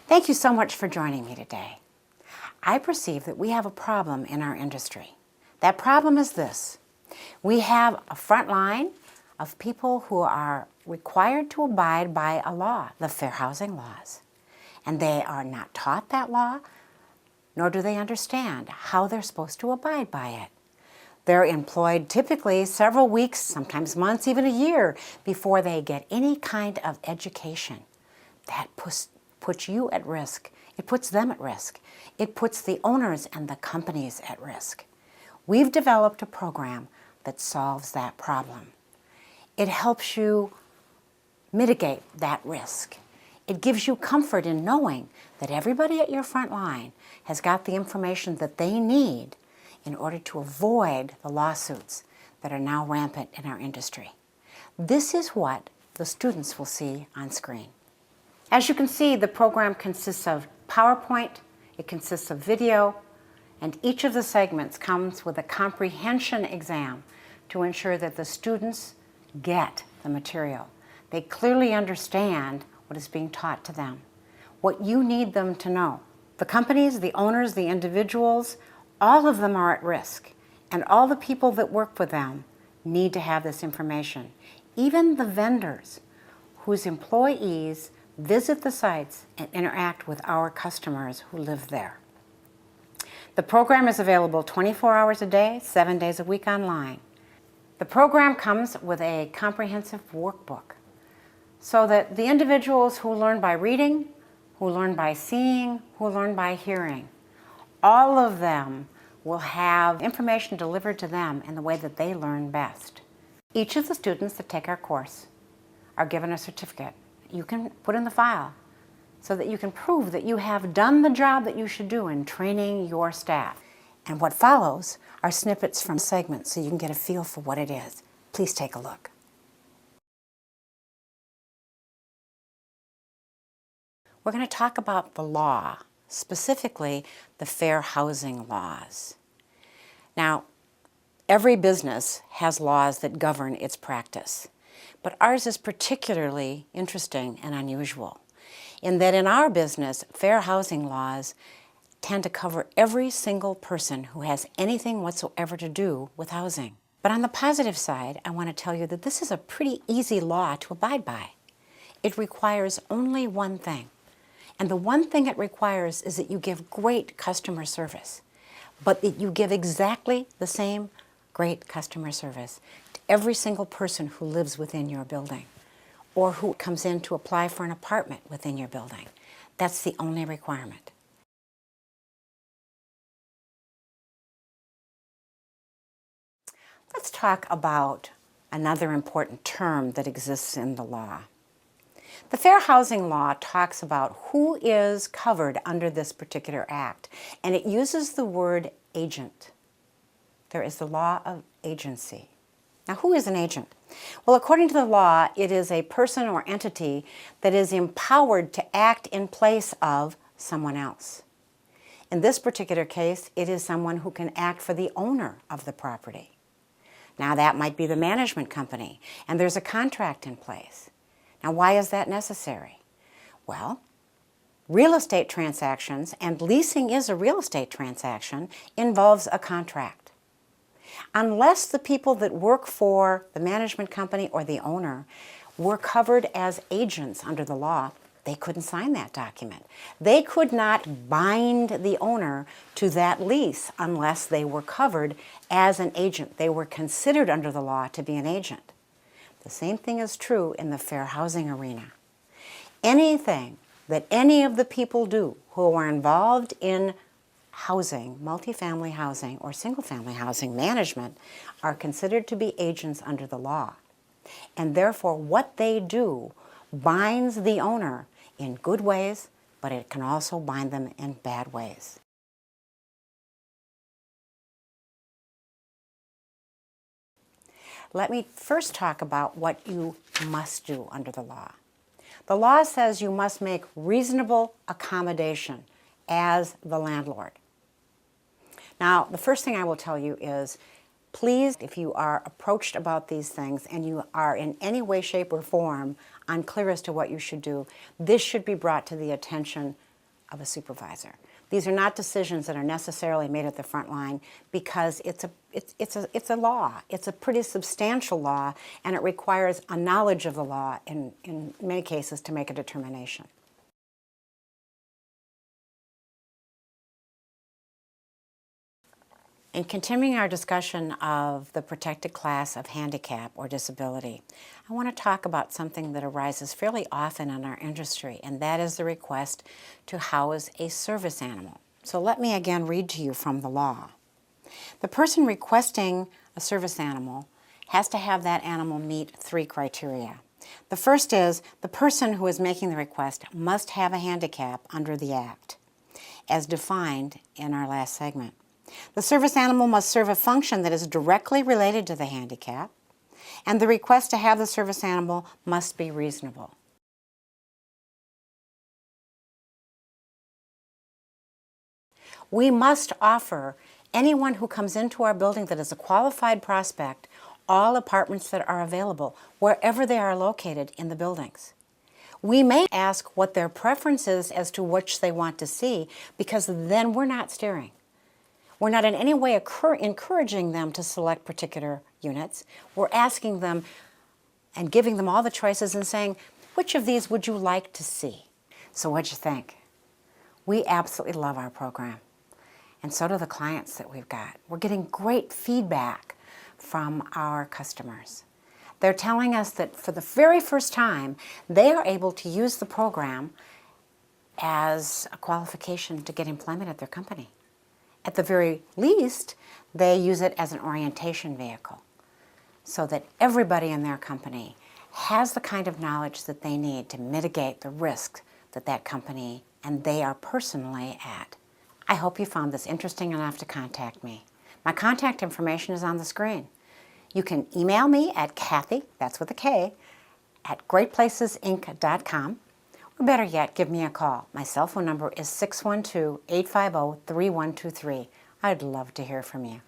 Thank you so much for joining me today. I perceive that we have a problem in our industry. That problem is this. We have a front line of people who are required to abide by a law, the fair housing laws. And they are not taught that law, nor do they understand how they're supposed to abide by it. They're employed typically several weeks, sometimes months, even a year, before they get any kind of education. That puts you at risk. It puts them at risk. It puts the owners and the companies at risk. We've developed a program that solves that problem. It helps you mitigate that risk. It gives you comfort in knowing that everybody at your front line has got the information that they need in order to avoid the lawsuits that are now rampant in our industry. This is what the students will see on screen. As you can see, the program consists of PowerPoint, it consists of video, and each of the segments comes with a comprehension exam to ensure that the students get the material. They clearly understand what is being taught to them, what you need them to know. The companies, the owners, the individuals, all of them are at risk, and all the people that work with them need to have this information. Even the vendors whose employees visit the sites and interact with our customers who live there. The program is available 24 hours a day, 7 days a week online. The program comes with a comprehensive workbook so that the individuals who learn by reading, who learn by seeing, who learn by hearing, all of them will have information delivered to them in the way that they learn best. Each of the students that take our course are given a certificate you can put in the file so that you can prove that you have done the job that you should do in training your staff. And what follows are snippets from segments so you can get a feel for what it is. Please take a look. We're going to talk about the law, specifically the fair housing laws. Now, every business has laws that govern its practice, but ours is particularly interesting and unusual in that in our business, fair housing laws tend to cover every single person who has anything whatsoever to do with housing. But on the positive side, I want to tell you that this is a pretty easy law to abide by. It requires only one thing. And the one thing it requires is that you give great customer service, but that you give exactly the same great customer service to every single person who lives within your building or who comes in to apply for an apartment within your building. That's the only requirement. Let's talk about another important term that exists in the law. The Fair Housing Law talks about who is covered under this particular act, and it uses the word agent. There is the law of agency. Now, who is an agent? Well, according to the law, it is a person or entity that is empowered to act in place of someone else. In this particular case, it is someone who can act for the owner of the property. Now, that might be the management company, and there's a contract in place. Now, why is that necessary? Well, real estate transactions, and leasing is a real estate transaction, involves a contract. Unless the people that work for the management company or the owner were covered as agents under the law, they couldn't sign that document. They could not bind the owner to that lease unless they were covered as an agent. They were considered under the law to be an agent. The same thing is true in the fair housing arena. Anything that any of the people do who are involved in housing, multifamily housing or single-family housing management, are considered to be agents under the law. And therefore, what they do binds the owner in good ways, but it can also bind them in bad ways. Let me first talk about what you must do under the law. The law says you must make reasonable accommodation as the landlord. Now, the first thing I will tell you is, please, if you are approached about these things and you are in any way, shape, or form unclear as to what you should do, this should be brought to the attention of a supervisor. These are not decisions that are necessarily made at the front line because it's a law. It's a pretty substantial law, and it requires a knowledge of the law in many cases to make a determination. In continuing our discussion of the protected class of handicap or disability, I want to talk about something that arises fairly often in our industry, and that is the request to house a service animal. So let me again read to you from the law. The person requesting a service animal has to have that animal meet 3 criteria. The first is the person who is making the request must have a handicap under the Act, as defined in our last segment. The service animal must serve a function that is directly related to the handicap, and the request to have the service animal must be reasonable. We must offer anyone who comes into our building that is a qualified prospect all apartments that are available, wherever they are located in the buildings. We may ask what their preference is as to which they want to see, because then we're not steering. We're not in any way encouraging them to select particular units. We're asking them and giving them all the choices and saying, which of these would you like to see? So what'd you think? We absolutely love our program. And so do the clients that we've got. We're getting great feedback from our customers. They're telling us that for the very first time, they are able to use the program as a qualification to get employment at their company. At the very least, they use it as an orientation vehicle so that everybody in their company has the kind of knowledge that they need to mitigate the risk that that company and they are personally at. I hope you found this interesting enough to contact me. My contact information is on the screen. You can email me at Kathy, that's with a K, at greatplacesinc.com. Or better yet, give me a call. My cell phone number is 612-850-3123. I'd love to hear from you.